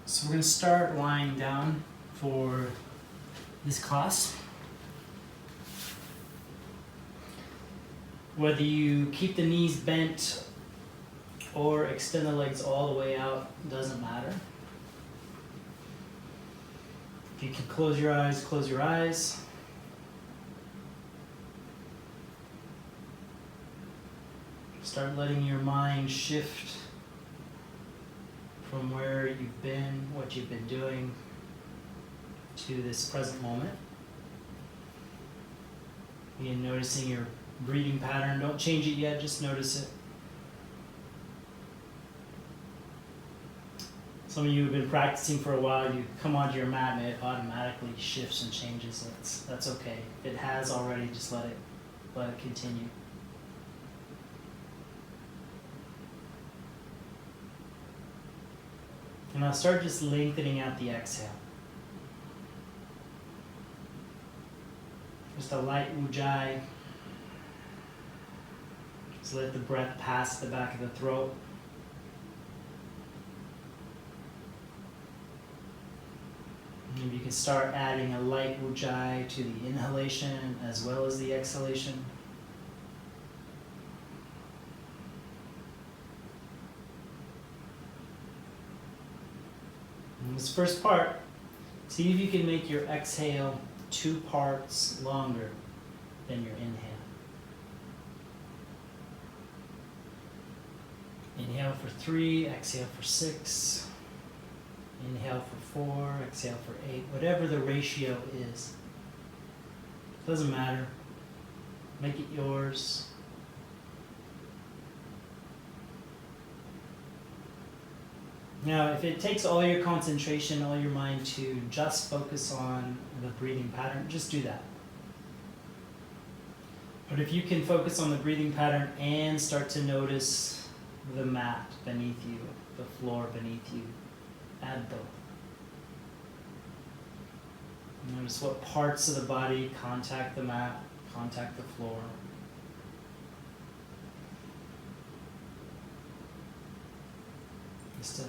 So we're going to start lying down for this class. Whether you keep the knees bent or extend the legs all the way out, doesn't matter. If you can close your eyes, close your eyes. Start letting your mind shift from where you've been, what you've been doing, to this present moment. Begin noticing your breathing pattern. Don't change it yet, just notice it. Some of you have been practicing for a while, you come onto your mat and it automatically shifts and changes. That's okay. If it has already, just let it continue. And I'll start just lengthening out the exhale. Just a light ujjayi. Just let the breath pass the back of the throat. Maybe you can start adding a light ujjayi to the inhalation as well as the exhalation. In this first part, see if you can make your exhale 2 parts longer than your inhale. Inhale for 3, exhale for 6. Inhale for 4, exhale for 8. Whatever the ratio is. Doesn't matter. Make it yours. Now, if it takes all your concentration, all your mind to just focus on the breathing pattern, just do that. But if you can focus on the breathing pattern and start to notice the mat beneath you, the floor beneath you, add both. Notice what parts of the body contact the mat, contact the floor. Just a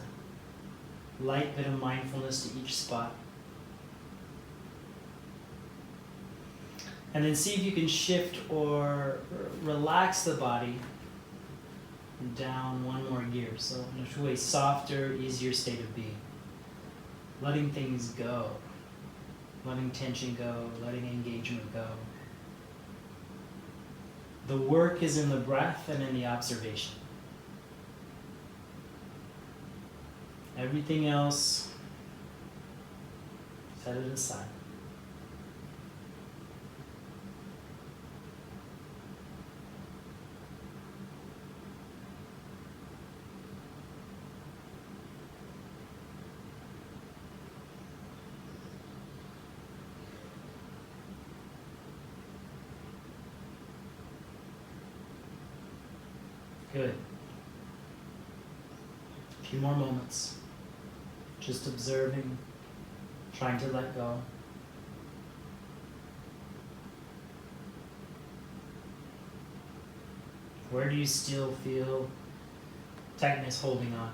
light bit of mindfulness to each spot. And then see if you can shift or relax the body down one more gear. So in a way, softer, easier state of being. Letting things go. Letting tension go, letting engagement go. The work is in the breath and in the observation. Everything else, set it aside. Good. A few more moments. Just observing, trying to let go. Where do you still feel tightness holding on?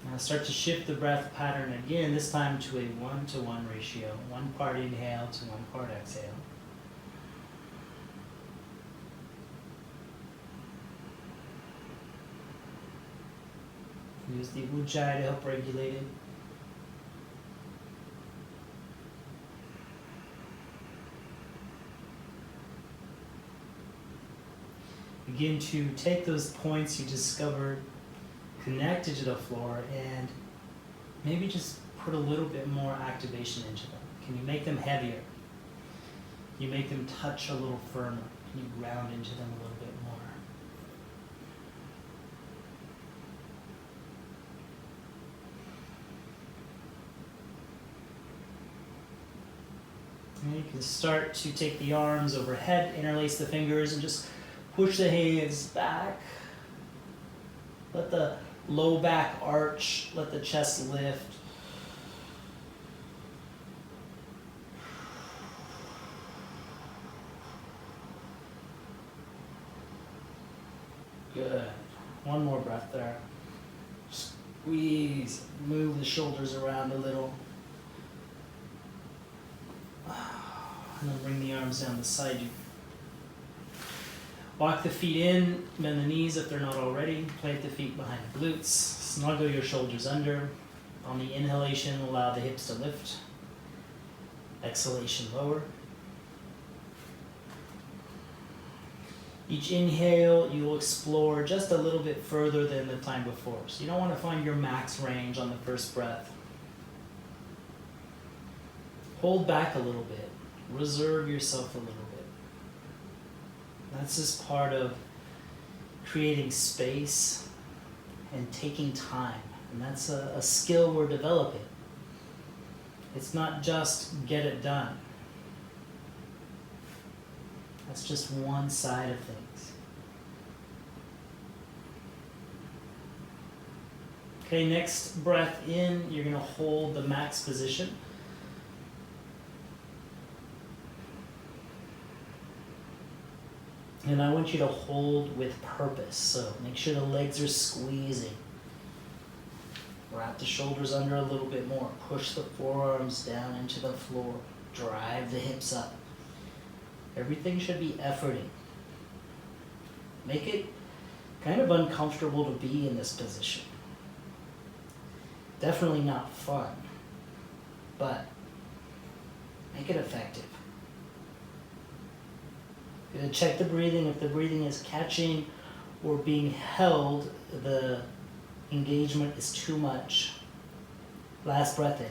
Now start to shift the breath pattern again, this time to a 1-to-1 ratio. 1 part inhale to 1 part exhale. Use the ujjayi to help regulate it. Begin to take those points you discovered connected to the floor and maybe just put a little bit more activation into them. Can you make them heavier? Can you make them touch a little firmer? Can you ground into them a little bit more? And you can start to take the arms overhead, interlace the fingers, and just push the hands back. Let the low back arch, let the chest lift. Good. One more breath there. Squeeze. Move the shoulders around a little. And then bring the arms down beside you. Walk the feet in, bend the knees if they're not already. Plant the feet behind the glutes. Snuggle your shoulders under. On the inhalation, allow the hips to lift. Exhalation, lower. Each inhale, you'll explore just a little bit further than the time before. So you don't want to find your max range on the first breath. Hold back a little bit. Reserve yourself a little bit. That's just part of creating space and taking time. And that's a skill we're developing. It's not just get it done. That's just one side of things. Okay, next breath in, you're going to hold the max position. And I want you to hold with purpose. So make sure the legs are squeezing. Wrap the shoulders under a little bit more. Push the forearms down into the floor. Drive the hips up. Everything should be efforting. Make it kind of uncomfortable to be in this position. Definitely not fun, but make it effective. You're going to check the breathing. If the breathing is catching or being held, the engagement is too much. Last breath in.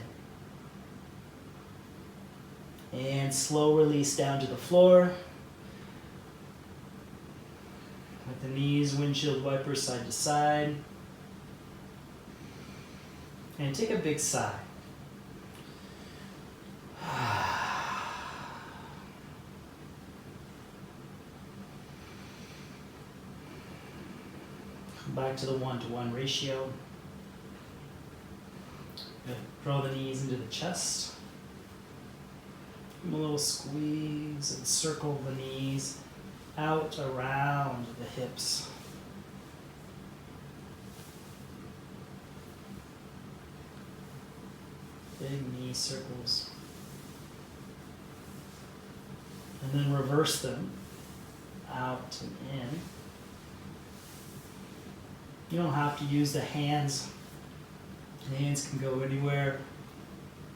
And slow release down to the floor. With the knees, windshield wipers side to side. And take a big sigh. Back to the 1-to-1 ratio. Good. Draw the knees into the chest. Give them a little squeeze and circle the knees out around the hips. Big knee circles. And then reverse them out and in. You don't have to use the hands. The hands can go anywhere.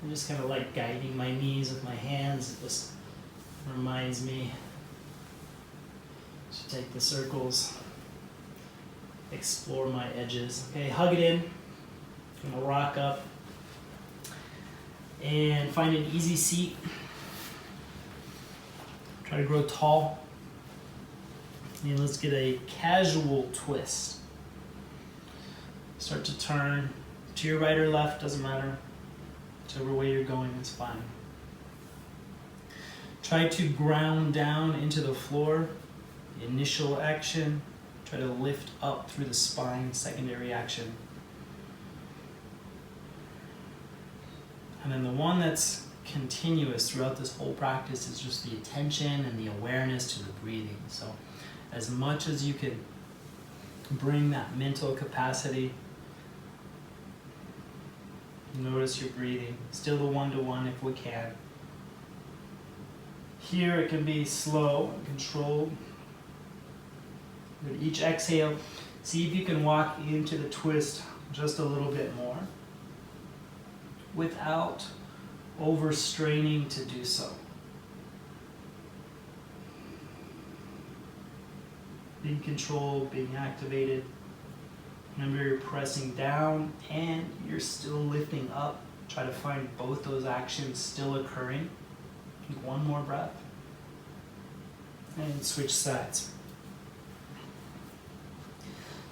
I'm just kind of like guiding my knees with my hands. It just reminds me to take the circles, explore my edges. Okay, hug it in. I'm gonna rock up and find an easy seat. Try to grow tall. And let's get a casual twist. Start to turn to your right or left, doesn't matter. Whichever way you're going, it's fine. Try to ground down into the floor. The initial action, try to lift up through the spine, secondary action. And then the one that's continuous throughout this whole practice is just the attention and the awareness to the breathing. So as much as you can bring that mental capacity, notice your breathing. Still the 1-to-1 if we can. Here it can be slow and controlled. With each exhale, see if you can walk into the twist just a little bit more without overstraining to do so. Being controlled, being activated. Remember, you're pressing down and you're still lifting up. Try to find both those actions still occurring. Take one more breath. And switch sides.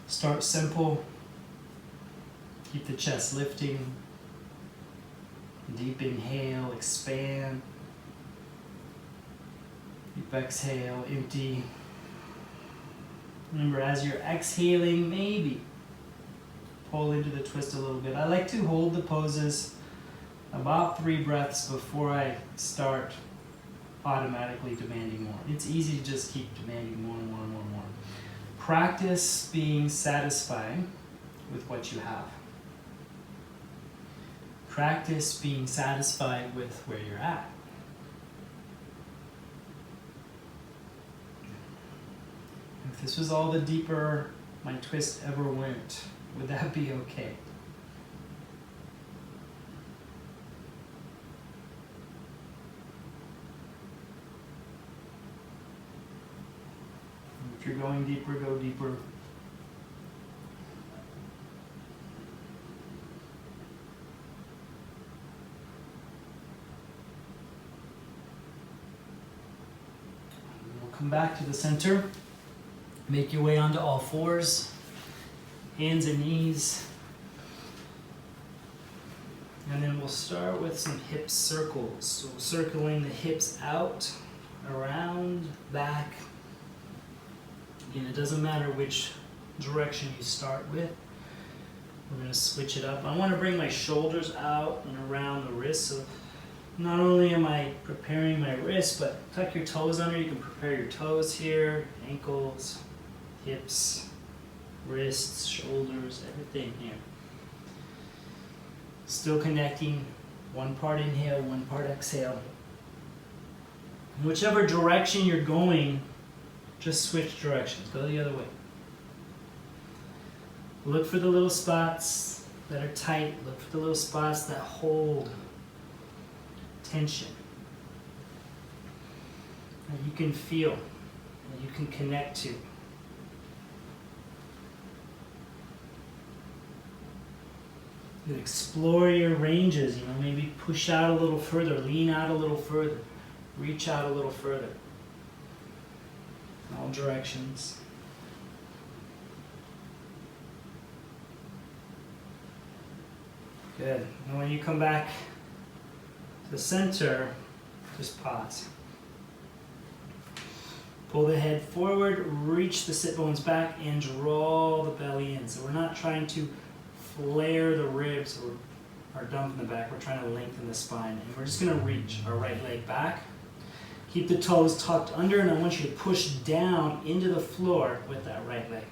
Start simple. Keep the chest lifting. Deep inhale, expand. Deep exhale, empty. Remember, as you're exhaling, maybe pull into the twist a little bit. I like to hold the poses about 3 breaths before I start automatically demanding more. It's easy to just keep demanding more and more and more and more. Practice being satisfied with what you have. Practice being satisfied with where you're at. If this was all the deeper my twist ever went, would that be okay? If you're going deeper, go deeper. We'll come back to the center. Make your way onto all fours, hands and knees. And then we'll start with some hip circles. So circling the hips out, around, back. Again, it doesn't matter which direction you start with. We're going to switch it up. I want to bring my shoulders out and around the wrists. So not only am I preparing my wrists, but tuck your toes under. You can prepare your toes here, ankles, hips, wrists, shoulders, everything here. Still connecting, one part inhale, one part exhale. And whichever direction you're going, just switch directions, go the other way. Look for the little spots that are tight, look for the little spots that hold tension, that you can feel, that you can connect to. You explore your ranges, maybe push out a little further, lean out a little further, reach out a little further. In all directions. Good. And when you come back to the center, just pause. Pull the head forward, reach the sit bones back, and draw the belly in. So we're not trying to flare the ribs or dump in the back. We're trying to lengthen the spine. And we're just going to reach our right leg back. Keep the toes tucked under, and I want you to push down into the floor with that right leg.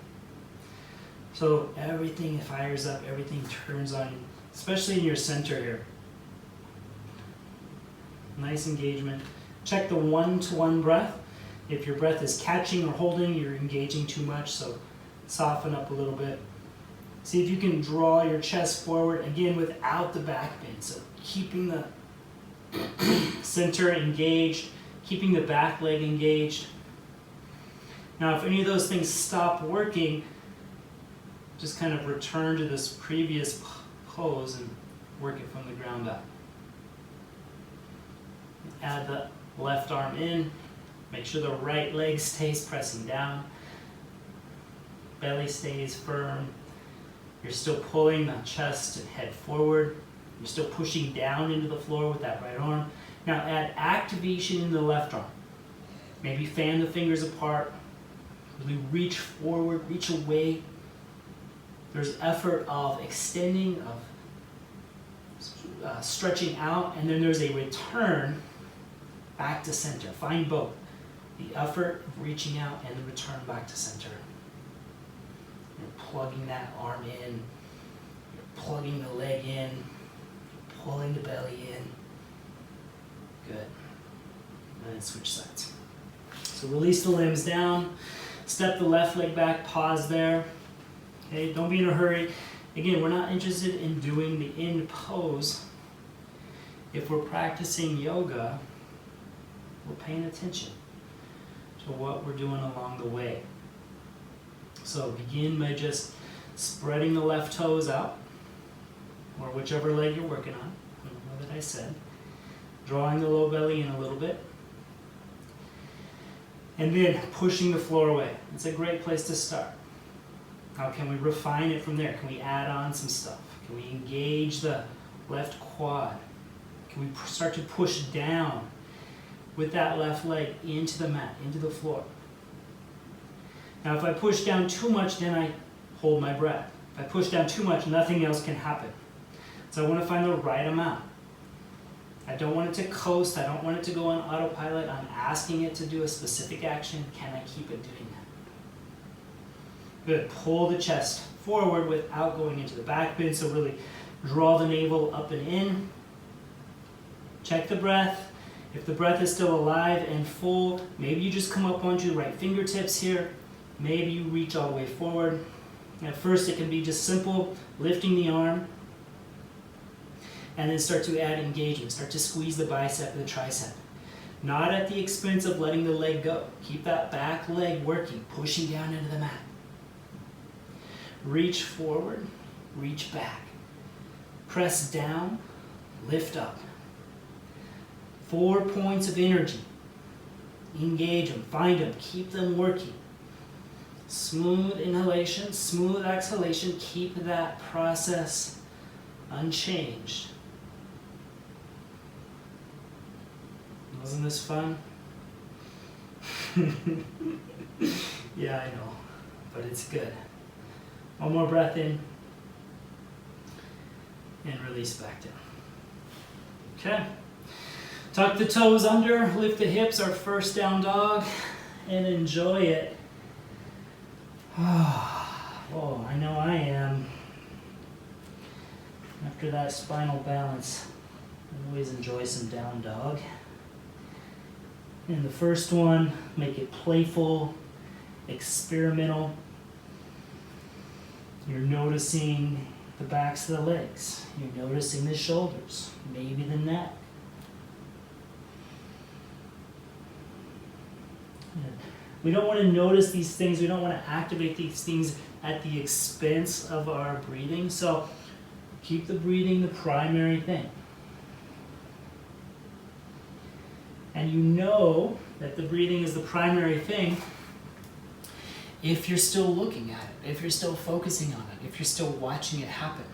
So everything fires up, everything turns on you, especially in your center here. Nice engagement. Check the 1-to-1 breath. If your breath is catching or holding, you're engaging too much, so soften up a little bit. See if you can draw your chest forward, again, without the back bend. So keeping the center engaged, keeping the back leg engaged. Now, if any of those things stop working, just kind of return to this previous pose and work it from the ground up. Add the left arm in. Make sure the right leg stays pressing down. Belly stays firm. You're still pulling the chest and head forward. You're still pushing down into the floor with that right arm. Now add activation in the left arm. Maybe fan the fingers apart. Really reach forward, reach away. There's effort of extending, of stretching out, and then there's a return back to center. Find both. The effort of reaching out and the return back to center. You're plugging that arm in. You're plugging the leg in. You're pulling the belly in. Good. And then switch sides. So release the limbs down. Step the left leg back. Pause there. Okay, don't be in a hurry. Again, we're not interested in doing the end pose. If we're practicing yoga, we're paying attention to what we're doing along the way. So begin by just spreading the left toes out, or whichever leg you're working on. I don't know that I said. Drawing the low belly in a little bit. And then pushing the floor away. It's a great place to start. How can we refine it from there? Can we add on some stuff? Can we engage the left quad? Can we start to push down with that left leg into the mat, into the floor? Now, if I push down too much, then I hold my breath. If I push down too much, nothing else can happen. So I want to find the right amount. I don't want it to coast. I don't want it to go on autopilot. I'm asking it to do a specific action. Can I keep it doing that? Good. Pull the chest forward without going into the back bend. So really draw the navel up and in. Check the breath. If the breath is still alive and full, maybe you just come up onto your right fingertips here. Maybe you reach all the way forward. At first it can be just simple, lifting the arm, and then start to add engagement. Start to squeeze the bicep and the tricep. Not at the expense of letting the leg go. Keep that back leg working, pushing down into the mat. Reach forward, reach back. Press down, lift up. 4 points of energy. Engage them, find them, keep them working. Smooth inhalation, smooth exhalation. Keep that process unchanged. Wasn't this fun? Yeah, I know, but it's good. One more breath in and release back down. Okay. Tuck the toes under, lift the hips, our first down dog, and enjoy it. Oh, I know I am. After that spinal balance, I always enjoy some down dog. And the first one, make it playful, experimental. You're noticing the backs of the legs. You're noticing the shoulders, maybe the neck. We don't want to notice these things. We don't want to activate these things at the expense of our breathing. So keep the breathing the primary thing. And you know that the breathing is the primary thing if you're still looking at it, if you're still focusing on it, if you're still watching it happen.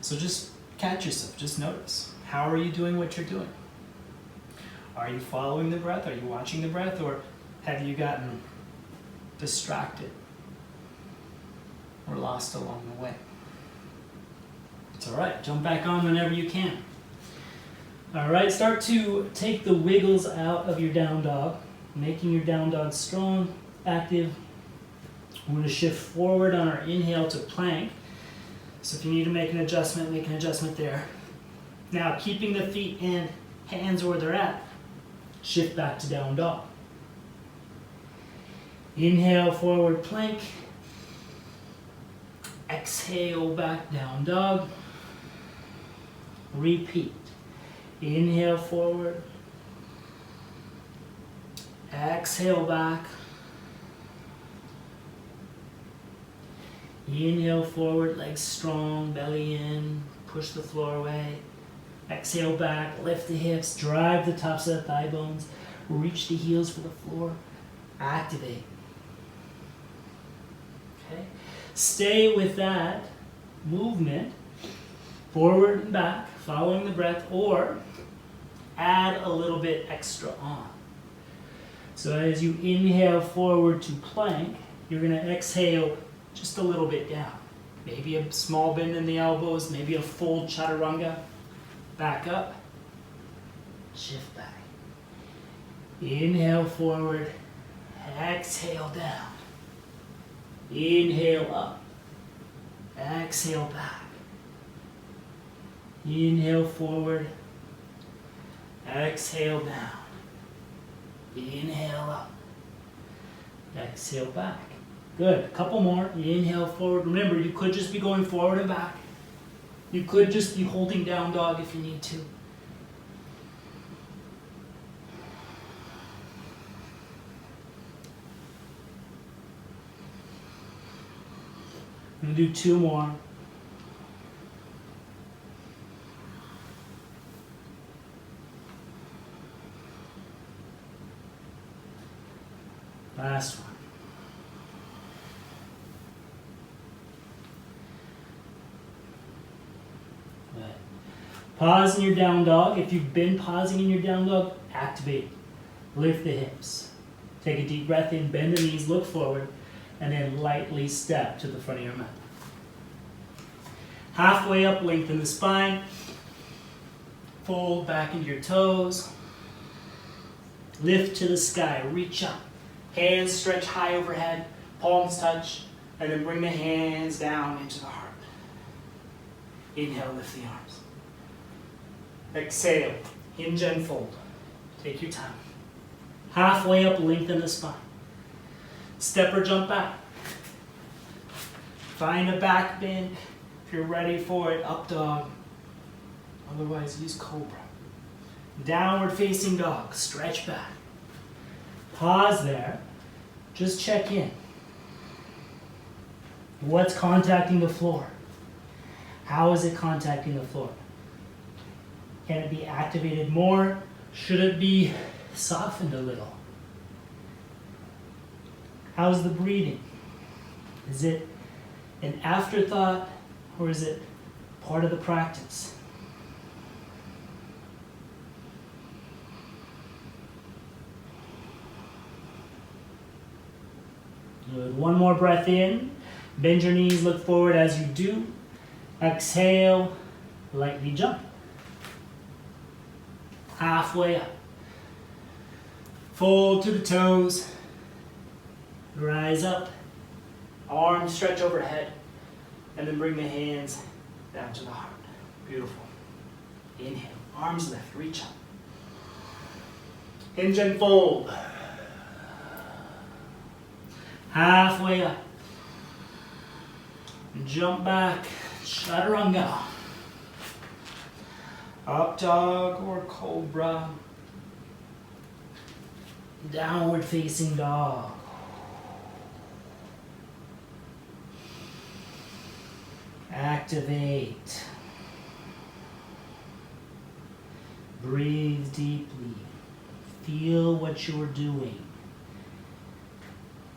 So just catch yourself, just notice. How are you doing what you're doing? Are you following the breath? Are you watching the breath? Or have you gotten distracted or lost along the way? It's all right. Jump back on whenever you can. All right, start to take the wiggles out of your down dog, making your down dog strong, active. We're going to shift forward on our inhale to plank. So if you need to make an adjustment there. Now, keeping the feet and hands where they're at, shift back to down dog. Inhale, forward plank. Exhale, back down dog. Repeat. Inhale, forward. Exhale, back. Inhale, forward, legs strong, belly in, push the floor away. Exhale, back, lift the hips, drive the tops of the thigh bones, reach the heels for the floor, activate. Okay? Stay with that movement, forward and back, following the breath, or add a little bit extra on. So as you inhale forward to plank, you're going to exhale just a little bit down. Maybe a small bend in the elbows, maybe a full chaturanga. Back up, shift back. Inhale forward, exhale down. Inhale up, exhale back. Inhale forward, exhale down. Inhale up, exhale back. Good, a couple more. Inhale forward. Remember, you could just be going forward and back. You could just be holding down dog if you need to. I'm going to do 2 more. Last one. Right. Pause in your down dog. If you've been pausing in your down dog, activate. Lift the hips. Take a deep breath in, bend the knees, look forward, and then lightly step to the front of your mat. Halfway up, lengthen the spine. Fold back into your toes. Lift to the sky, reach up. Hands stretch high overhead, palms touch. And then bring the hands down into the heart. Inhale, lift the arms. Exhale, hinge and fold. Take your time. Halfway up, lengthen the spine. Step or jump back. Find a back bend. If you're ready for it, up dog. Otherwise, use cobra. Downward facing dog. Stretch back. Pause there. Just check in. What's contacting the floor? How is it contacting the floor? Can it be activated more? Should it be softened a little? How's the breathing? Is it an afterthought or is it part of the practice? Good. One more breath in. Bend your knees, look forward as you do. Exhale, lightly jump. Halfway up. Fold to the toes. Rise up. Arms stretch overhead. And then bring the hands down to the heart. Beautiful. Inhale. Arms lift. Reach up. Hinge and fold. Halfway up. Jump back. Chaturanga. Up dog or cobra. Downward facing dog. Activate. Breathe deeply. Feel what you're doing.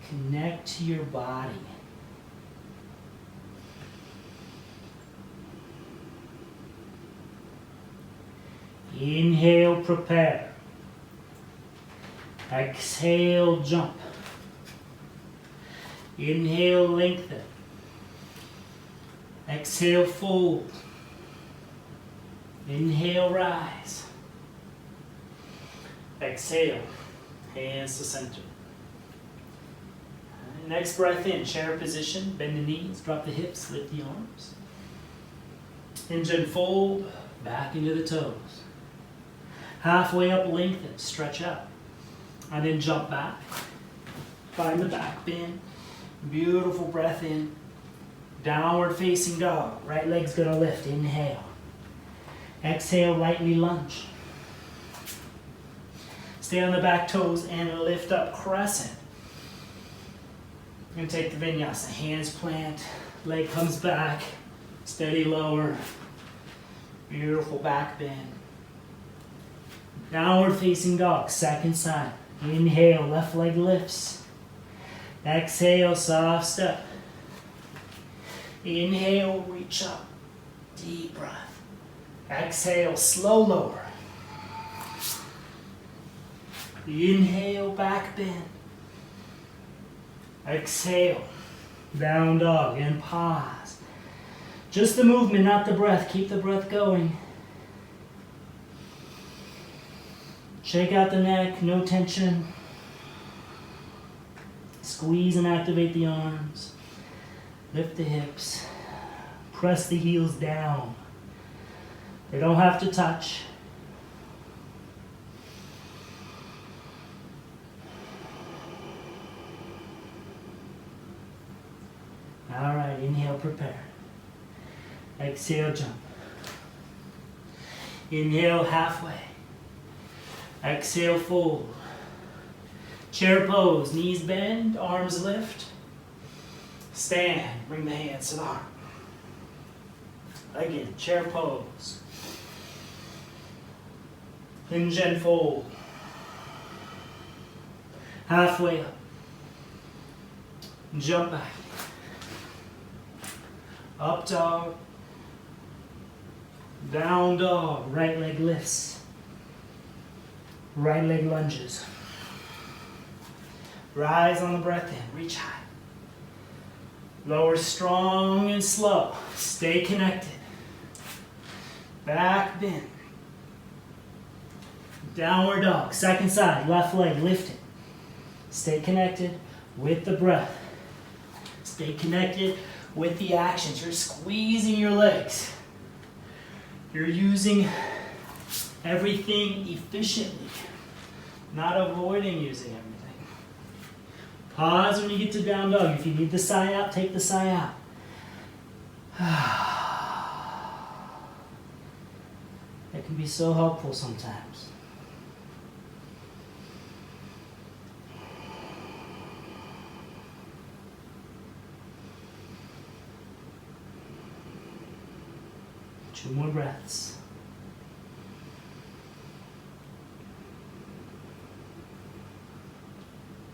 Connect to your body. Inhale, prepare. Exhale, jump. Inhale, lengthen. Exhale, fold. Inhale, rise. Exhale, hands to center. Next breath in, chair position, bend the knees, drop the hips, lift the arms. Hinge and fold, back into the toes. Halfway up, lengthen, stretch out. And then jump back. Find the back bend. Beautiful breath in. Downward facing dog. Right leg's gonna lift, inhale. Exhale, lightly lunge. Stay on the back toes and lift up, crescent. You're gonna take the vinyasa, hands plant, leg comes back, steady lower. Beautiful back bend. Downward facing dog, second side. Inhale, left leg lifts. Exhale, soft step. Inhale, reach up. Deep breath. Exhale, slow lower. Inhale, back bend. Exhale, down dog, and pause. Just the movement, not the breath. Keep the breath going. Shake out the neck, no tension. Squeeze and activate the arms. Lift the hips. Press the heels down. They don't have to touch. All right, inhale, prepare. Exhale, jump. Inhale, halfway. Exhale, fold. Chair pose, knees bend, arms lift. Stand, bring the hands to the heart. Again, chair pose. Hinge and fold. Halfway up. Jump back. Up dog. Down dog. Right leg lifts. Right leg lunges. Rise on the breath in. Reach high. Lower strong and slow. Stay connected. Back bend. Downward dog. Second side. Left leg lifted. Stay connected with the breath. Stay connected with the actions. You're squeezing your legs. You're using everything efficiently, not avoiding using everything. Pause when you get to down dog. If you need the sigh out, take the sigh out. It can be so helpful sometimes. Two more breaths.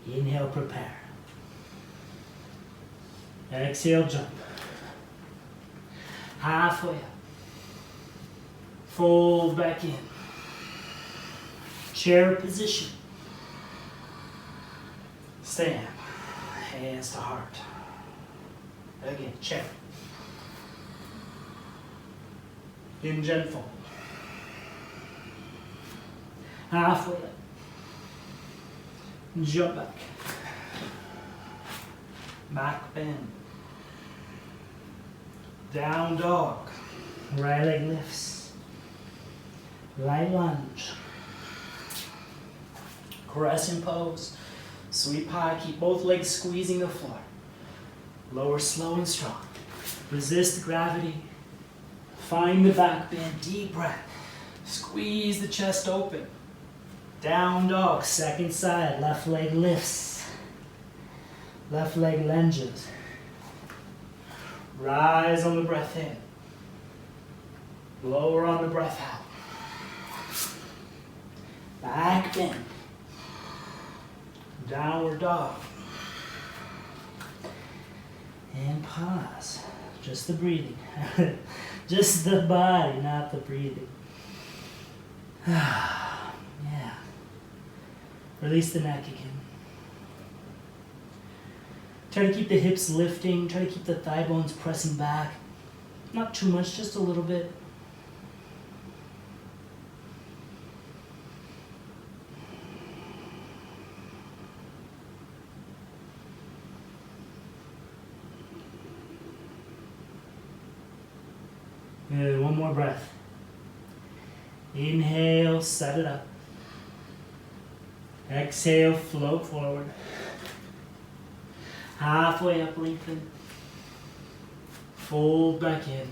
Inhale, prepare. Exhale, jump. Halfway up. Fold back in. Chair position. Stand. Hands to heart. Again, chair. Hinge and fold. Halfway up. Jump back. Back bend. Down dog. Right leg lifts. Right lunge. Crescent pose. Sweet pie. Keep both legs squeezing the floor. Lower slow and strong. Resist gravity. Find the back bend. Deep breath. Squeeze the chest open. Down dog. Second side. Left leg lifts. Left leg lunges. Rise on the breath in. Lower on the breath out. Back bend. Downward dog. And pause. Just the breathing. Just the body, not the breathing. Yeah. Release the neck again. Try to keep the hips lifting. Try to keep the thigh bones pressing back. Not too much, just a little bit. Good, one more breath. Inhale, set it up. Exhale, float forward. Halfway up, lengthen. Fold back in.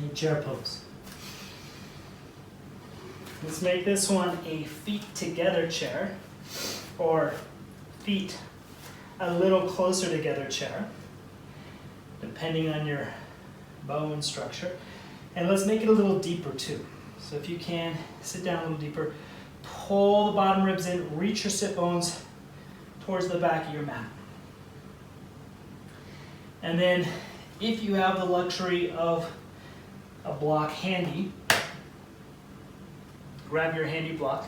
And chair pose. Let's make this one a feet together chair, or feet a little closer together chair, depending on your bone structure. And let's make it a little deeper too. So if you can, sit down a little deeper, pull the bottom ribs in, reach your sit bones towards the back of your mat. And then if you have the luxury of a block handy, grab your handy block,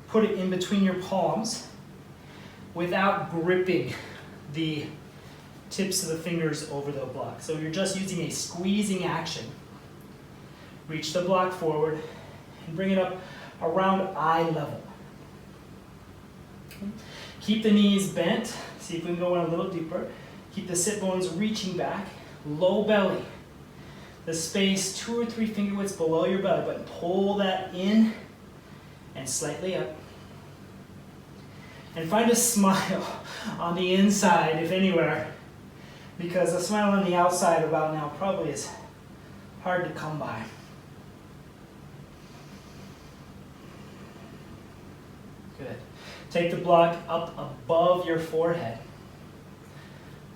put it in between your palms without gripping the tips of the fingers over the block. So you're just using a squeezing action. Reach the block forward and bring it up around eye level. Okay. Keep the knees bent. See if we can go in a little deeper. Keep the sit bones reaching back. Low belly. The space 2 or 3 finger widths below your belly button. Pull that in and slightly up. And find a smile on the inside, if anywhere, because a smile on the outside about now probably is hard to come by. Good. Take the block up above your forehead,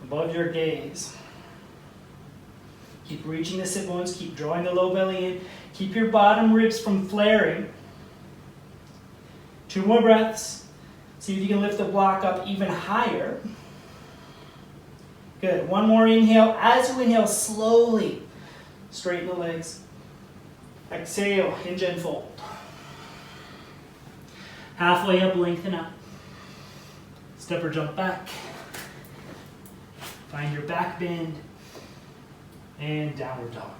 above your gaze. Keep reaching the sit bones, keep drawing the low belly in, keep your bottom ribs from flaring. 2 more breaths. See if you can lift the block up even higher. Good. 1 more inhale. As you inhale, slowly straighten the legs. Exhale, hinge and fold. Halfway up, lengthen up. Step or jump back. Find your back bend. And downward dog.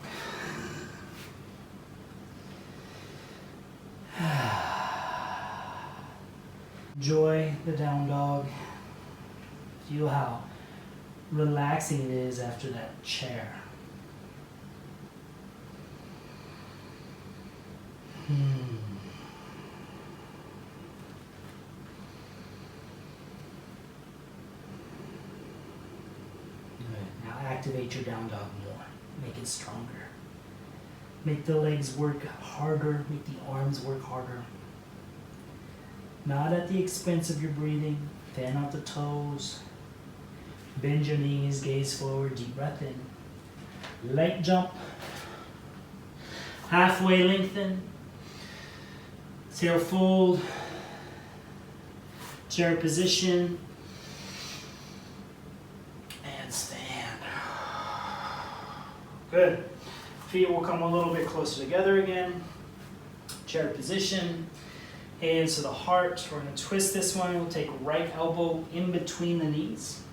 Enjoy the down dog. Feel how relaxing it is after that chair. Good. Now activate your down dog more. Make it stronger. Make the legs work harder. Make the arms work harder. Not at the expense of your breathing. Fan out the toes. Bend your knees, gaze forward, deep breath in. Light jump. Halfway lengthen. Exhale, fold. Chair position. And stand. Good. Feet will come a little bit closer together again. Chair position. Hands to the heart. We're going to twist this one. We'll take right elbow in between the knees.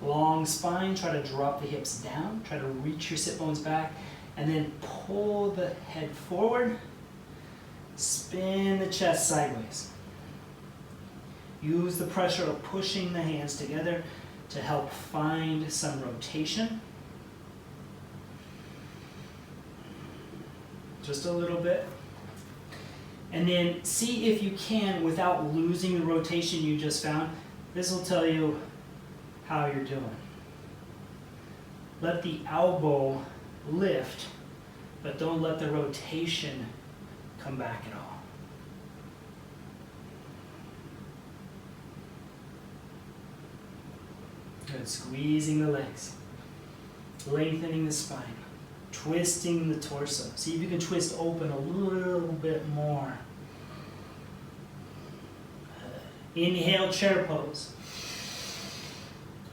Long spine. Try to drop the hips down. Try to reach your sit bones back. And then pull the head forward. Spin the chest sideways. Use the pressure of pushing the hands together to help find some rotation. Just a little bit. And then see if you can, without losing the rotation you just found, this will tell you how you're doing. Let the elbow lift, but don't let the rotation come back at all. Good. Squeezing the legs, lengthening the spine, twisting the torso. See if you can twist open a little bit more. Inhale, chair pose.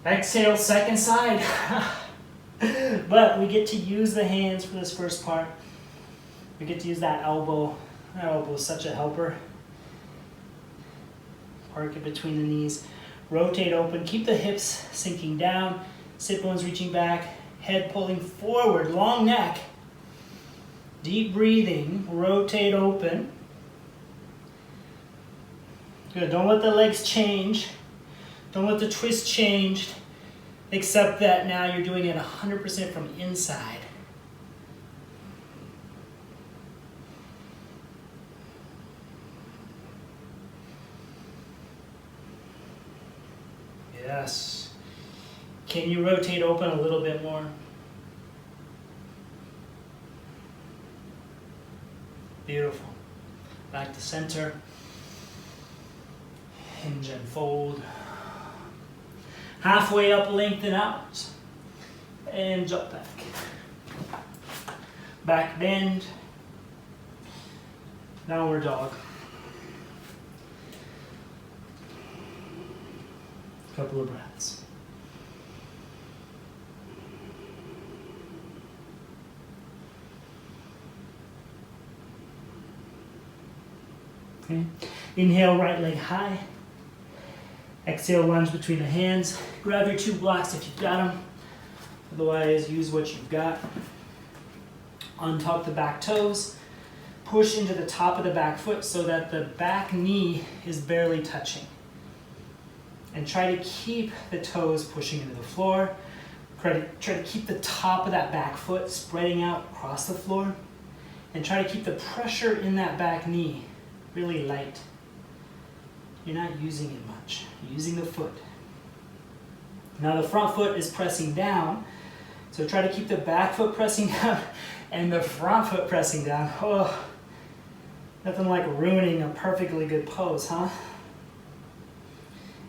Exhale, second side. But we get to use the hands for this first part. We get to use that elbow. That elbow is such a helper. Park it between the knees. Rotate open. Keep the hips sinking down. Sit bones reaching back. Head pulling forward. Long neck. Deep breathing. Rotate open. Good. Don't let the legs change. Don't let the twist change. Except that now you're doing it 100% from inside. Yes. Can you rotate open a little bit more? Beautiful. Back to center. Hinge and fold. Halfway up, lengthen out. And jump back. Back bend. Downward dog. Couple of breaths. Okay. Inhale, right leg high. Exhale, lunge between the hands. Grab your two blocks if you've got them. Otherwise, use what you've got. Untuck the back toes. Push into the top of the back foot so that the back knee is barely touching. And try to keep the toes pushing into the floor. Try to keep the top of that back foot spreading out across the floor. And try to keep the pressure in that back knee really light. You're not using it much. You're using the foot. Now the front foot is pressing down. So try to keep the back foot pressing down and the front foot pressing down. Oh, nothing like ruining a perfectly good pose, huh?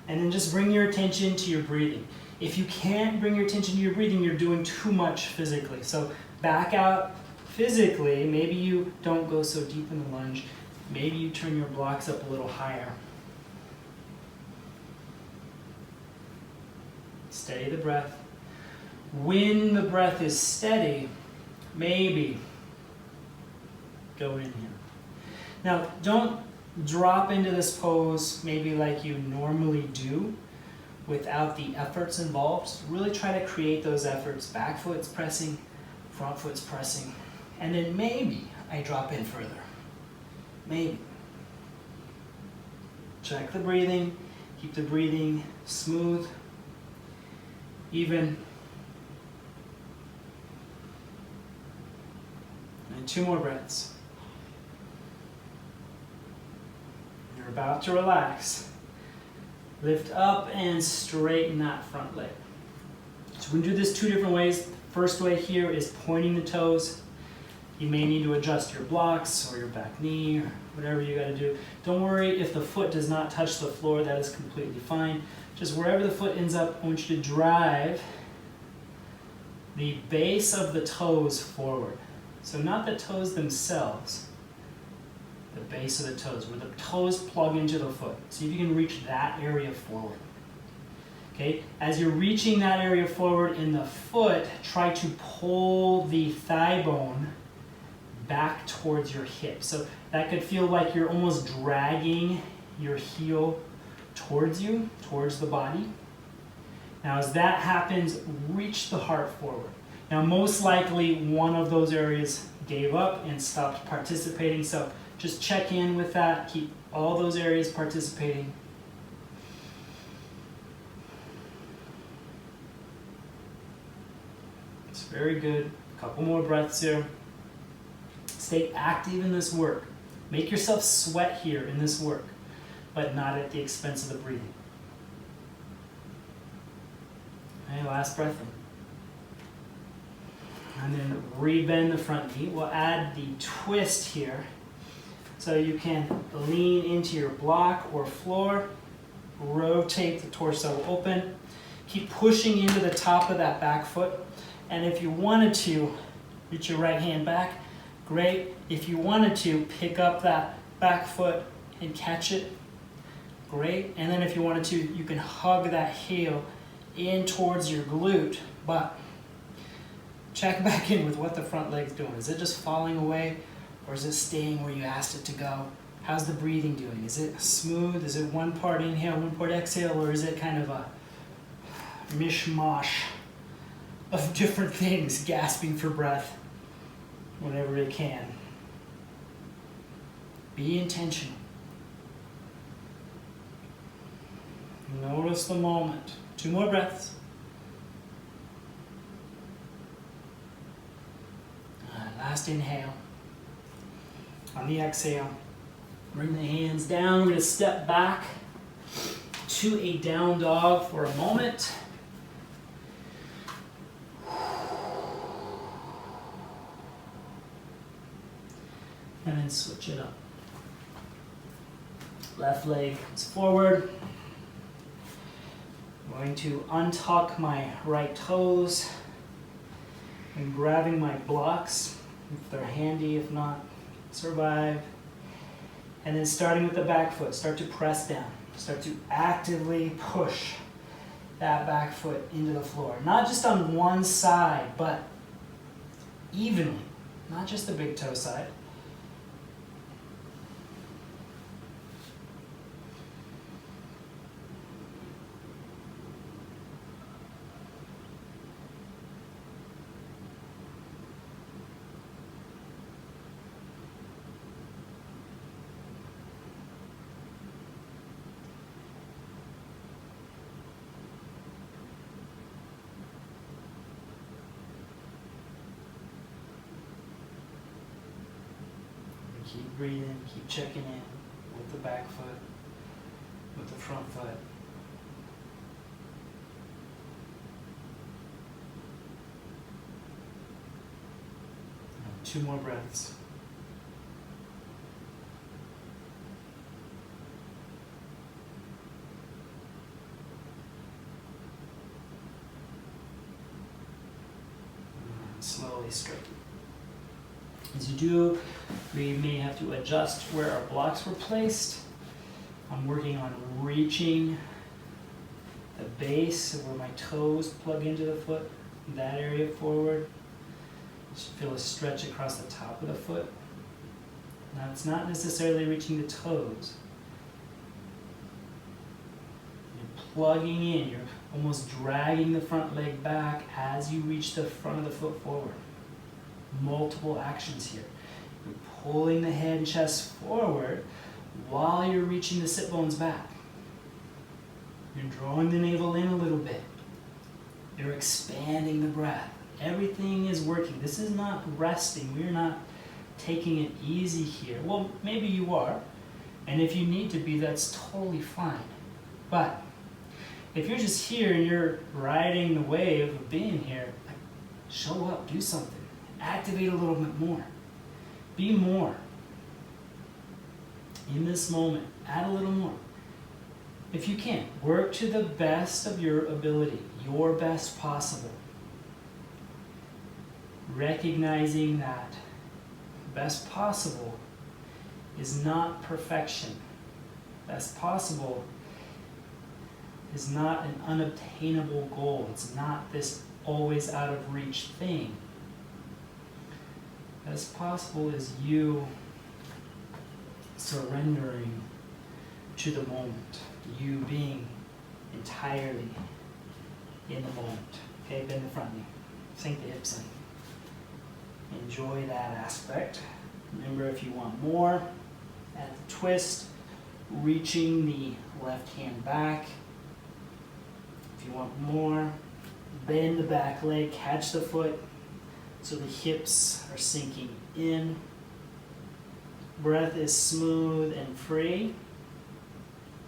And then just bring your attention to your breathing. If you can't bring your attention to your breathing, you're doing too much physically. So back out physically. Maybe you don't go so deep in the lunge. Maybe you turn your blocks up a little higher. Steady the breath. When the breath is steady, maybe go in here. Now, don't drop into this pose maybe like you normally do without the efforts involved. Really try to create those efforts. Back foot's pressing, front foot's pressing, and then maybe I drop in further. Maybe. Check the breathing. Keep the breathing smooth, even. And 2 more breaths. You're about to relax. Lift up and straighten that front leg. So we can do this 2 different ways. First way here is pointing the toes. You may need to adjust your blocks or your back knee or whatever you got to do. Don't worry if the foot does not touch the floor, that is completely fine. Just wherever the foot ends up, I want you to drive the base of the toes forward. So not the toes themselves, the base of the toes, where the toes plug into the foot. See if you can reach that area forward. Okay, as you're reaching that area forward in the foot, try to pull the thigh bone back towards your hip. So that could feel like you're almost dragging your heel towards you, towards the body. Now as that happens, reach the heart forward. Now most likely one of those areas gave up and stopped participating, so just check in with that, keep all those areas participating. It's very good. A couple more breaths here. Stay active in this work. Make yourself sweat here in this work, but not at the expense of the breathing. Okay, last breath in. And then rebend the front knee. We'll add the twist here. So you can lean into your block or floor, rotate the torso open, keep pushing into the top of that back foot. And if you wanted to, reach your right hand back, great. If you wanted to, pick up that back foot and catch it, great. And then if you wanted to, you can hug that heel in towards your glute, but check back in with what the front leg's doing. Is it just falling away, or is it staying where you asked it to go? How's the breathing doing? Is it smooth? Is it one part inhale, one part exhale, or is it kind of a mishmash of different things, gasping for breath whenever it can? Be intentional. Notice the moment. 2 more breaths. Last inhale. On the exhale, bring the hands down. We're going to step back to a down dog for a moment. And then switch it up. Left leg is forward. I'm going to untuck my right toes and grabbing my blocks, if they're handy, if not, survive. And then starting with the back foot, start to press down. Start to actively push that back foot into the floor. Not just on one side, but evenly. Not just the big toe side. Keep breathing, keep checking in with the back foot, with the front foot. And 2 more breaths. And slowly straighten. As you do, we may have to adjust where our blocks were placed. I'm working on reaching the base of where my toes plug into the foot, that area forward. Just feel a stretch across the top of the foot. Now it's not necessarily reaching the toes. You're plugging in, you're almost dragging the front leg back as you reach the front of the foot forward. Multiple actions here. You're pulling the head and chest forward while you're reaching the sit bones back. You're drawing the navel in a little bit. You're expanding the breath. Everything is working. This is not resting. We're not taking it easy here. Well, maybe you are. And if you need to be, that's totally fine. But if you're just here and you're riding the wave of being here, like, show up, do something. Activate a little bit more. Be more. In this moment, add a little more. If you can, work to the best of your ability, your best possible. Recognizing that best possible is not perfection. Best possible is not an unobtainable goal. It's not this always out of reach thing. Best possible is you surrendering to the moment. You being entirely in the moment. Okay, bend the front knee. Sink the hips in. Enjoy that aspect. Remember, if you want more, add the twist, reaching the left hand back. If you want more, bend the back leg, catch the foot so the hips are sinking in. Breath is smooth and free.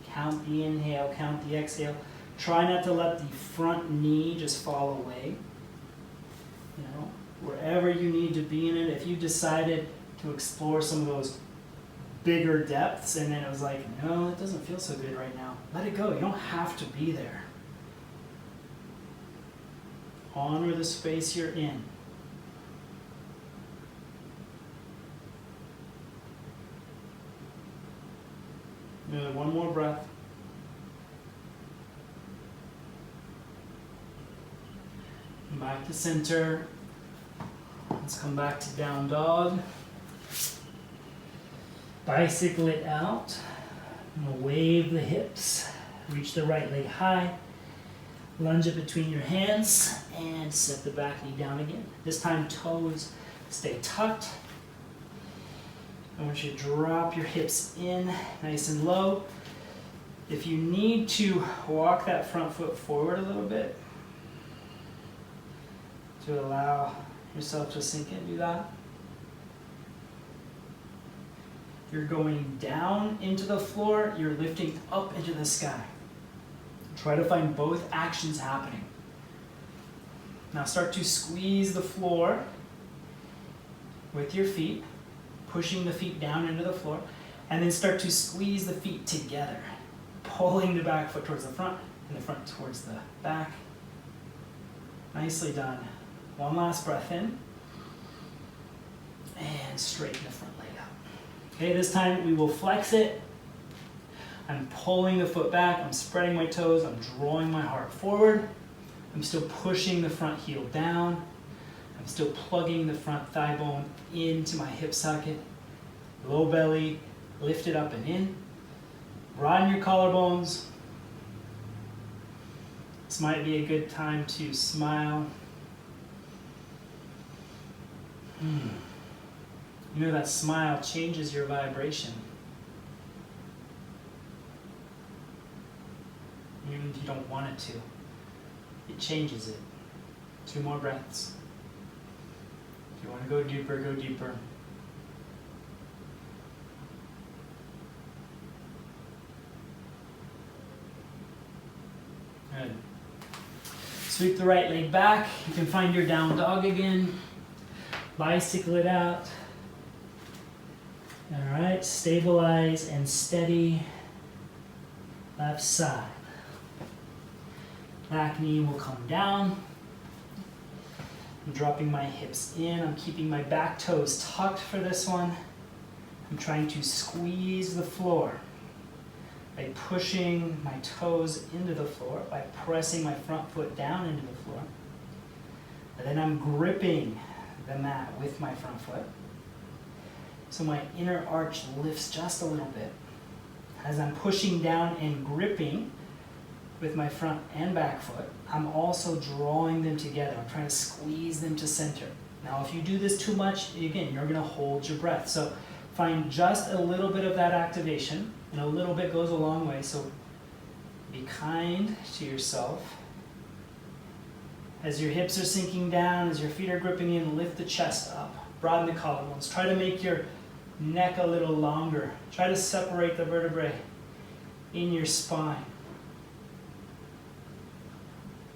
Count the inhale, count the exhale. Try not to let the front knee just fall away. You know, wherever you need to be in it. If you decided to explore some of those bigger depths and then it was like, no, it doesn't feel so good right now, let it go. You don't have to be there. Honor the space you're in. Good. One more breath. Back to center. Let's come back to down dog. Bicycle it out. I'm going to wave the hips. Reach the right leg high. Lunge it between your hands and set the back knee down again. This time toes stay tucked. I want you to drop your hips in nice and low. If you need to walk that front foot forward a little bit to allow yourself to sink in, do that. If you're going down into the floor, you're lifting up into the sky. Try to find both actions happening. Now start to squeeze the floor with your feet, pushing the feet down into the floor, and then start to squeeze the feet together, pulling the back foot towards the front and the front towards the back. Nicely done. One last breath in, and straighten the front leg out. Okay, this time we will flex it. I'm pulling the foot back, I'm spreading my toes, I'm drawing my heart forward. I'm still pushing the front heel down. I'm still plugging the front thigh bone into my hip socket. Low belly, lift it up and in. Broaden your collarbones. This might be a good time to smile. You know that smile changes your vibration. Even if you don't want it to. It changes it. 2 more breaths. If you want to go deeper, go deeper. Good. Sweep the right leg back. You can find your down dog again. Bicycle it out. All right, stabilize and steady. Left side. Back knee will come down. I'm dropping my hips in. I'm keeping my back toes tucked for this one. I'm trying to squeeze the floor by pushing my toes into the floor, by pressing my front foot down into the floor. And then I'm gripping the mat with my front foot. So my inner arch lifts just a little bit. As I'm pushing down and gripping with my front and back foot, I'm also drawing them together. I'm trying to squeeze them to center. Now, if you do this too much, again, you're gonna hold your breath. So find just a little bit of that activation, and a little bit goes a long way. So be kind to yourself. As your hips are sinking down, as your feet are gripping in, lift the chest up. Broaden the collarbones. Try to make your neck a little longer. Try to separate the vertebrae in your spine.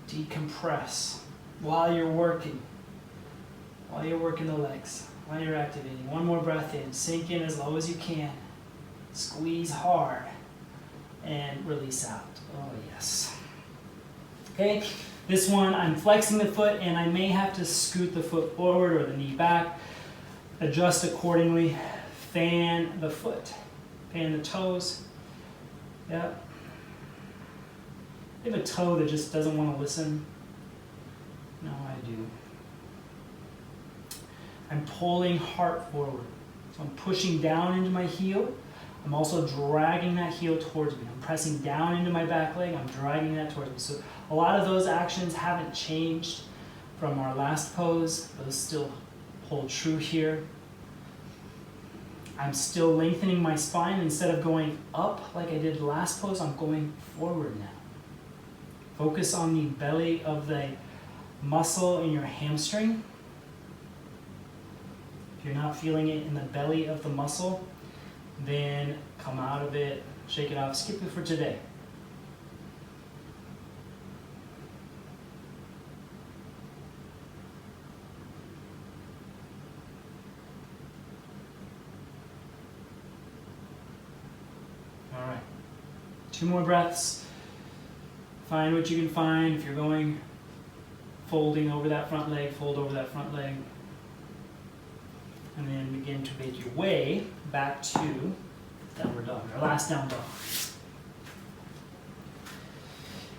Decompress while you're working the legs, while you're activating. One more breath in. Sink in as low as you can. Squeeze hard and release out. Oh, yes. Okay, this one I'm flexing the foot and I may have to scoot the foot forward or the knee back. Adjust accordingly. Fan the foot. Fan the toes. Yep. You have a toe that just doesn't want to listen? No, I do. I'm pulling heart forward. So I'm pushing down into my heel. I'm also dragging that heel towards me. I'm pressing down into my back leg. I'm dragging that towards me. So a lot of those actions haven't changed from our last pose. Those still hold true here. I'm still lengthening my spine. Instead of going up like I did the last pose, I'm going forward now. Focus on the belly of the muscle in your hamstring. If you're not feeling it in the belly of the muscle, then come out of it, shake it off, skip it for today. All right, 2 more breaths. Find what you can find. If you're going, folding over that front leg, fold over that front leg. And then begin to make your way back to downward dog, our last down dog.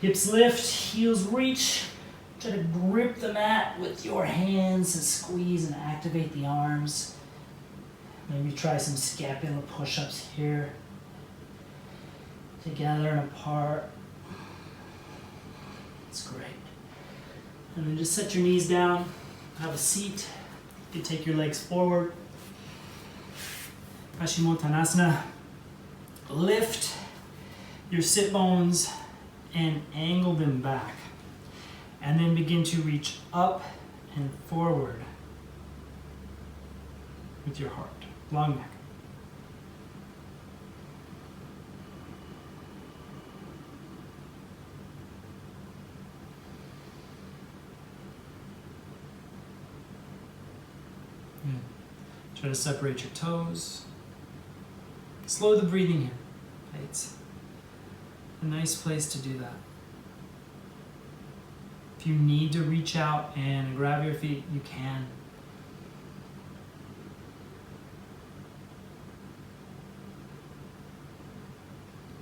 Hips lift, heels reach. Try to grip the mat with your hands and squeeze and activate the arms. Maybe try some scapula push-ups here. Together and apart. That's great. And then just set your knees down, have a seat. You can take your legs forward. Paschimottanasana. Lift your sit bones and angle them back. And then begin to reach up and forward with your heart. Long neck. Try to separate your toes. Slow the breathing here. It's a nice place to do that. If you need to reach out and grab your feet, you can.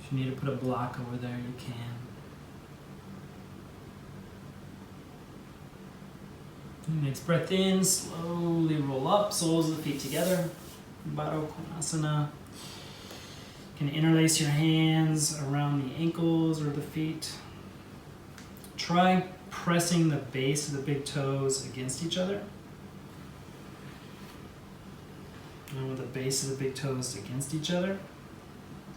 If you need to put a block over there, you can. Next breath in, slowly roll up, soles of the feet together. Baddha Konasana. You can interlace your hands around the ankles or the feet. Try pressing the base of the big toes against each other. And with the base of the big toes against each other,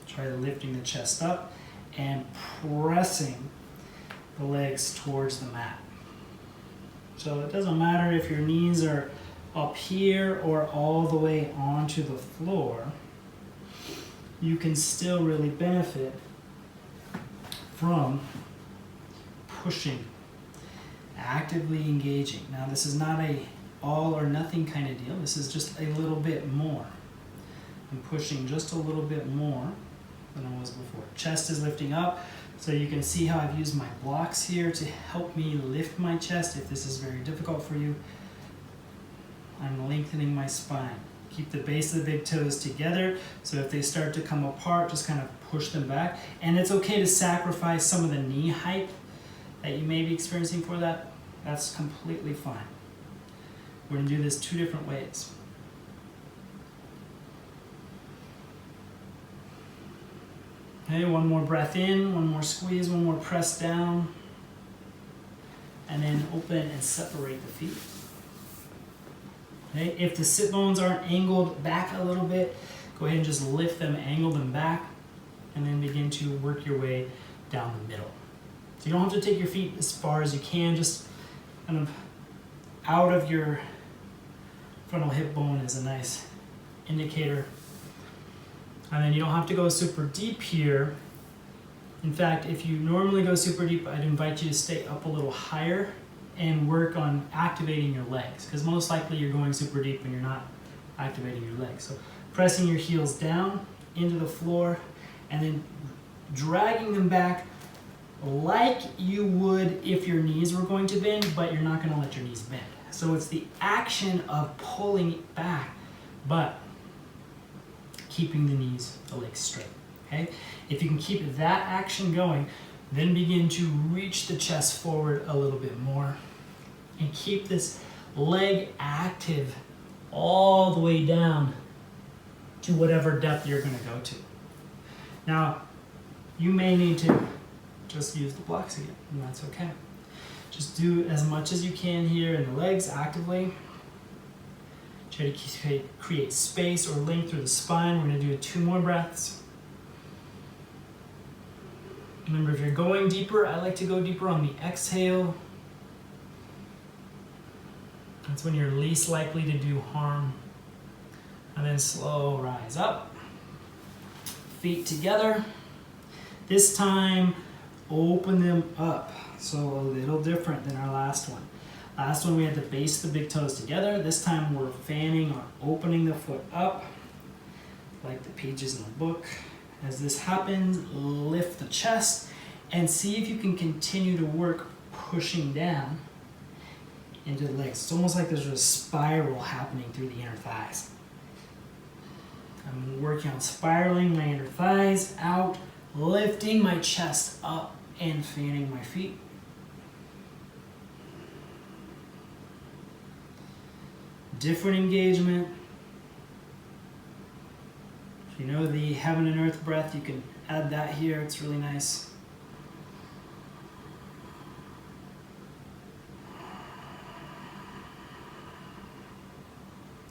try lifting the chest up and pressing the legs towards the mat. So it doesn't matter if your knees are up here or all the way onto the floor, you can still really benefit from pushing, actively engaging. Now this is not a all or nothing kind of deal. This is just a little bit more. I'm pushing just a little bit more than I was before. Chest is lifting up. So you can see how I've used my blocks here to help me lift my chest if this is very difficult for you. I'm lengthening my spine. Keep the base of the big toes together, so if they start to come apart, just kind of push them back. And it's okay to sacrifice some of the knee height that you may be experiencing for that. That's completely fine. We're going to do this 2 different ways. Okay, one more breath in, one more squeeze, one more press down. And then open and separate the feet. Okay, if the sit bones aren't angled back a little bit, go ahead and just lift them, angle them back, and then begin to work your way down the middle. So you don't have to take your feet as far as you can, just kind of out of your frontal hip bone is a nice indicator. And then you don't have to go super deep here. In fact, if you normally go super deep, I'd invite you to stay up a little higher and work on activating your legs, because most likely you're going super deep and you're not activating your legs. So pressing your heels down into the floor and then dragging them back like you would if your knees were going to bend, but you're not going to let your knees bend. So it's the action of pulling it back, but keeping the knees, the legs straight. Okay? If you can keep that action going, then begin to reach the chest forward a little bit more and keep this leg active all the way down to whatever depth you're going to go to. Now, you may need to just use the blocks again, and that's okay. Just do as much as you can here in the legs actively. Try to create space or length through the spine. We're going to do 2 more breaths. Remember, if you're going deeper, I like to go deeper on the exhale. That's when you're least likely to do harm. And then slow rise up. Feet together. This time, open them up. So a little different than our last one. Last one we had the base of the big toes together. This time we're fanning or opening the foot up, like the pages in the book. As this happens, lift the chest and see if you can continue to work pushing down into the legs. It's almost like there's a spiral happening through the inner thighs. I'm working on spiraling my inner thighs out, lifting my chest up and fanning my feet. Different engagement. If you know the heaven and earth breath, you can add that here. It's really nice.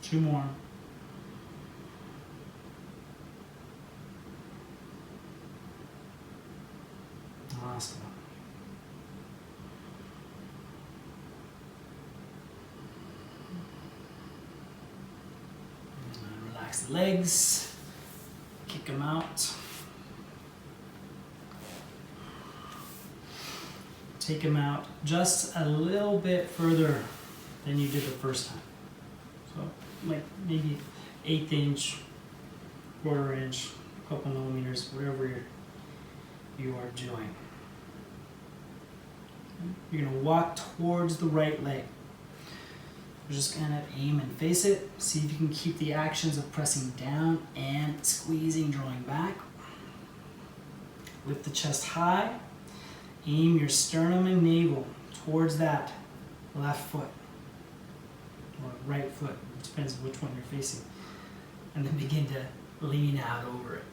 Two more. Last one. Relax the legs, kick them out. Take them out just a little bit further than you did the first time. So like maybe 1/8 inch, 1/4 inch, a couple millimeters, whatever you are doing. You're going to walk towards the right leg. You're just going to aim and face it. See if you can keep the actions of pressing down and squeezing, drawing back. Lift the chest high. Aim your sternum and navel towards that left foot or right foot. It depends which one you're facing. And then begin to lean out over it.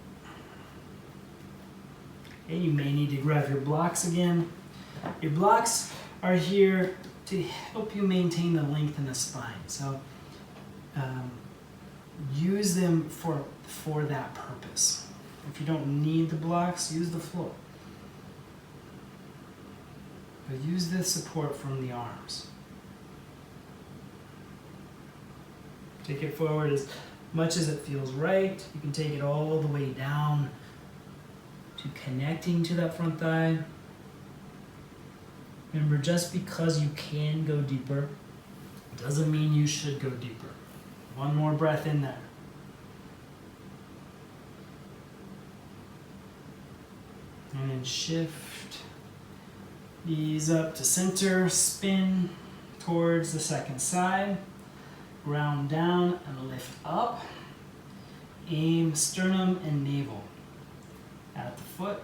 Okay, you may need to grab your blocks again. Your blocks are here to help you maintain the length in the spine. So use them for that purpose. If you don't need the blocks, use the floor. But use the support from the arms. Take it forward as much as it feels right. You can take it all the way down to connecting to that front thigh. Remember, just because you can go deeper doesn't mean you should go deeper. One more breath in there. And then shift. Ease up to center, spin towards the second side. Ground down and lift up. Aim sternum and navel at the foot.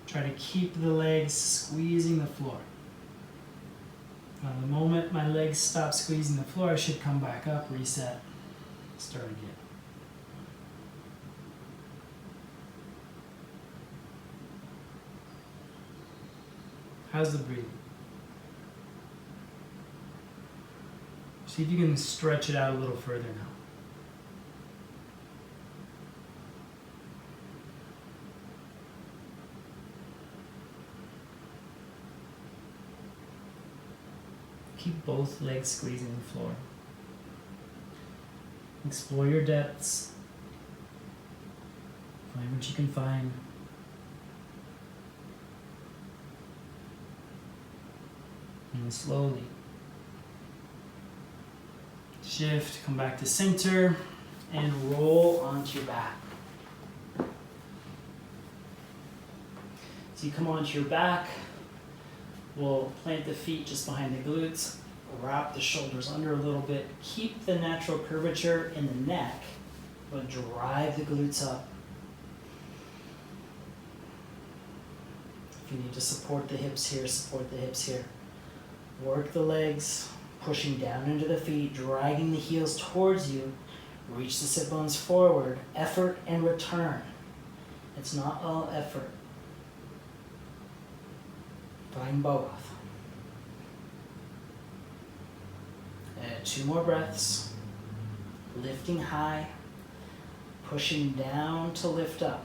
Try to keep the legs squeezing the floor. Now, the moment my legs stop squeezing the floor, I should come back up, reset, start again. How's the breathing? See if you can stretch it out a little further now. Keep both legs squeezing the floor. Explore your depths. Find what you can find. And then slowly shift, come back to center, and roll onto your back. So you come onto your back, we'll plant the feet just behind the glutes, wrap the shoulders under a little bit, keep the natural curvature in the neck, but drive the glutes up. If you need to support the hips here, support the hips here. Work the legs, pushing down into the feet, dragging the heels towards you. Reach the sit bones forward. Effort and return. It's not all effort. Find both. And 2 more breaths. Lifting high, pushing down to lift up.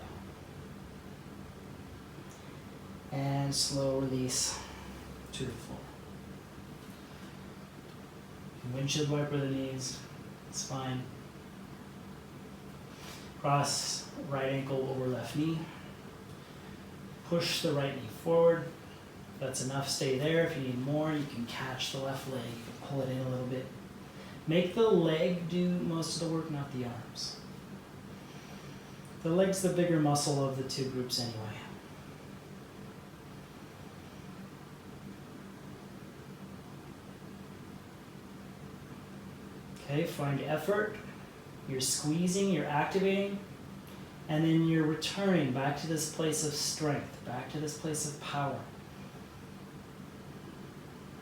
And slow release to the floor. Windshield wiper the knees, it's fine. Cross right ankle over left knee. Push the right knee forward. If that's enough, stay there. If you need more, you can catch the left leg. You can pull it in a little bit. Make the leg do most of the work, not the arms. The leg's the bigger muscle of the 2 groups anyway. Okay, find effort. You're squeezing, you're activating, and then you're returning back to this place of strength, back to this place of power.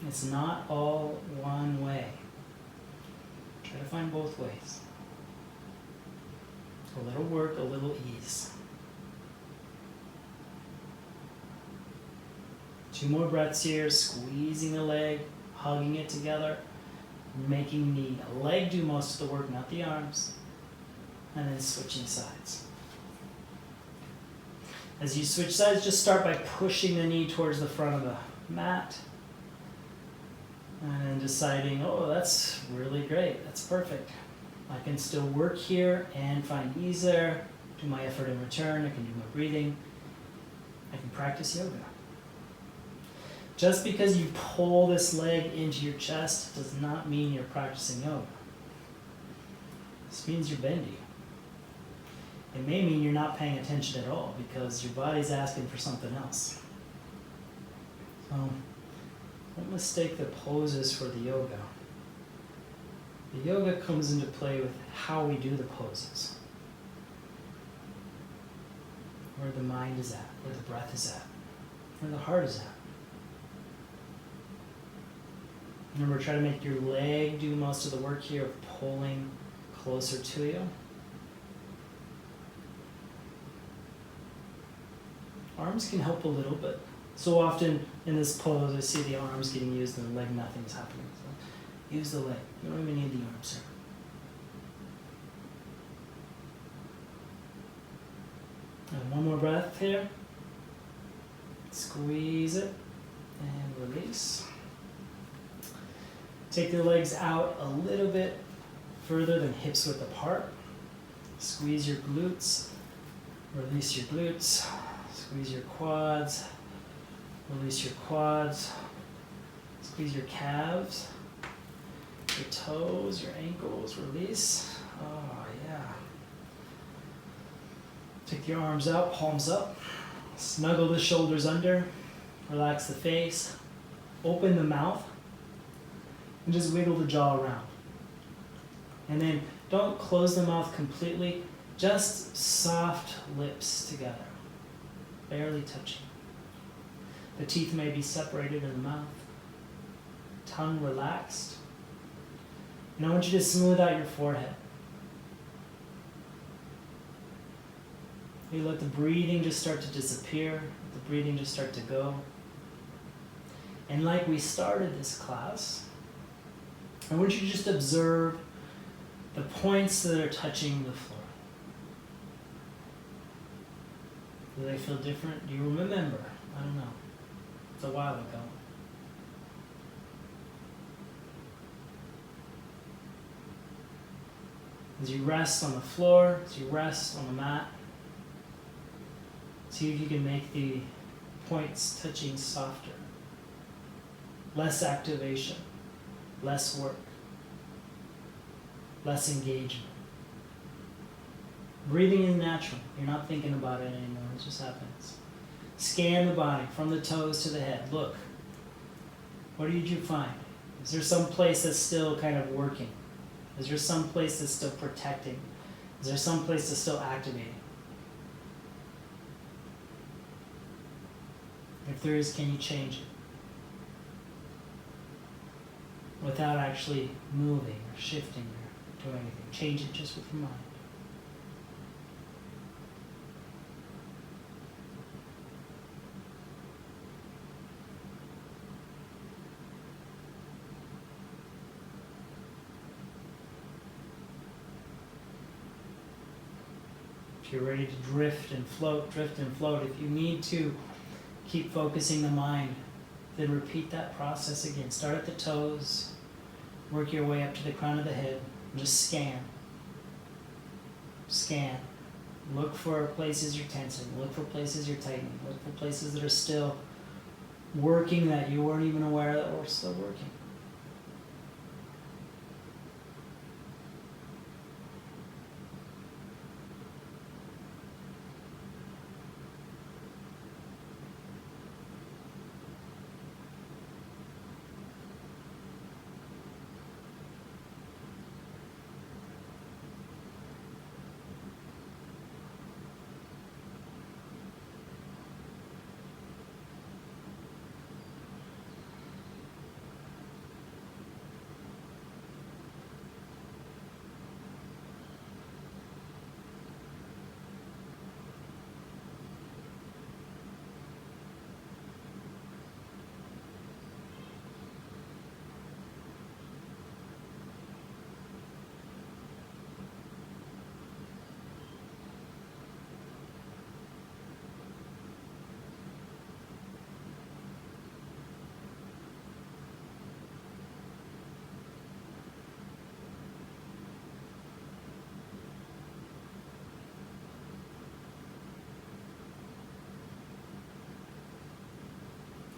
It's not all one way. Try to find both ways. A little work, a little ease. 2 more breaths here, squeezing the leg, hugging it together. Making the leg do most of the work, not the arms, and then switching sides. As you switch sides, just start by pushing the knee towards the front of the mat, and then deciding, oh, that's really great, that's perfect. I can still work here and find ease there, do my effort in return, I can do my breathing, I can practice yoga. Just because you pull this leg into your chest does not mean you're practicing yoga. This means you're bendy. It may mean you're not paying attention at all because your body's asking for something else. So don't mistake the poses for the yoga. The yoga comes into play with how we do the poses. Where the mind is at, where the breath is at, where the heart is at. Remember, try to make your leg do most of the work here of pulling closer to you. Arms can help a little bit. So often in this pose, I see the arms getting used and the leg, nothing's happening. So use the leg. You don't even need the arms here. And 1 more breath here. Squeeze it and release. Take the legs out a little bit further than hips width apart. Squeeze your glutes, release your glutes, squeeze your quads, release your quads, squeeze your calves, your toes, your ankles, release. Oh yeah. Take your arms out, palms up, snuggle the shoulders under, relax the face, open the mouth, and just wiggle the jaw around. And then don't close the mouth completely, just soft lips together, barely touching. The teeth may be separated in the mouth, tongue relaxed. And I want you to smooth out your forehead. You let the breathing just start to disappear, let the breathing just start to go. And like we started this class, I want you to just observe the points that are touching the floor. Do they feel different? Do you remember? I don't know. It's a while ago. As you rest on the floor, as you rest on the mat, see if you can make the points touching softer. Less activation, less work, less engagement. Breathing is natural. You're not thinking about it anymore. It just happens. Scan the body from the toes to the head. Look. What did you find? Is there some place that's still kind of working? Is there some place that's still protecting? Is there some place that's still activating? If there is, can you change it? Without actually moving or shifting or doing anything. Change it just with your mind. If you're ready to drift and float, if you need to keep focusing the mind, then repeat that process again. Start at the toes, work your way up to the crown of the head, and just scan. Scan. Look for places you're tensing, look for places you're tightening, look for places that are still working that you weren't even aware that were still working.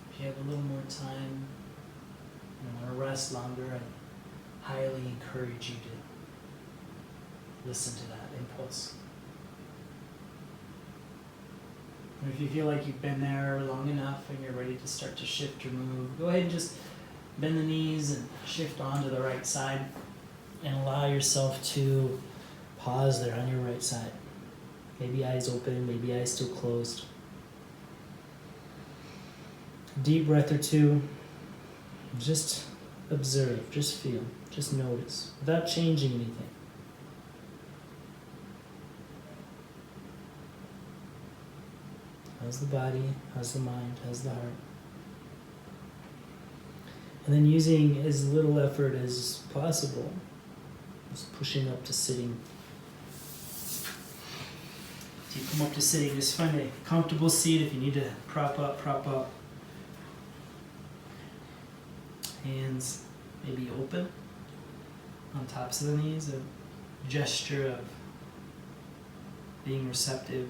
If you have a little more time and want to rest longer, I highly encourage you to listen to that impulse. And if you feel like you've been there long enough and you're ready to start to shift or move, go ahead and just bend the knees and shift onto the right side and allow yourself to pause there on your right side. Maybe eyes open, maybe eyes still closed. Deep breath or two. Just observe, just feel, just notice, without changing anything. How's the body? How's the mind? How's the heart? And then using as little effort as possible, just pushing up to sitting. If you come up to sitting, just find a comfortable seat. If you need to prop up, prop up. Hands maybe open on tops of the knees, a gesture of being receptive,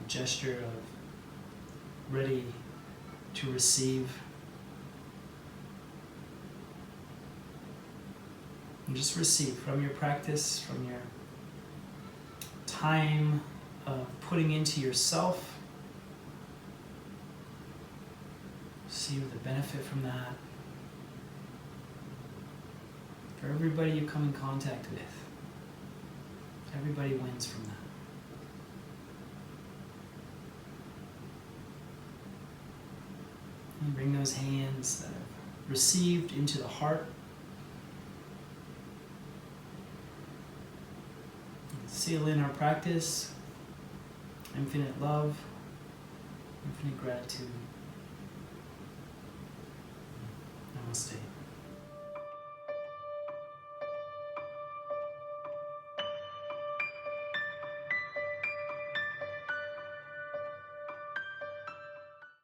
a gesture of ready to receive. And just receive from your practice, from your time of putting into yourself. See the benefit from that. For everybody you come in contact with, everybody wins from that. And bring those hands that have received into the heart. And seal in our practice, infinite love, infinite gratitude. Namaste.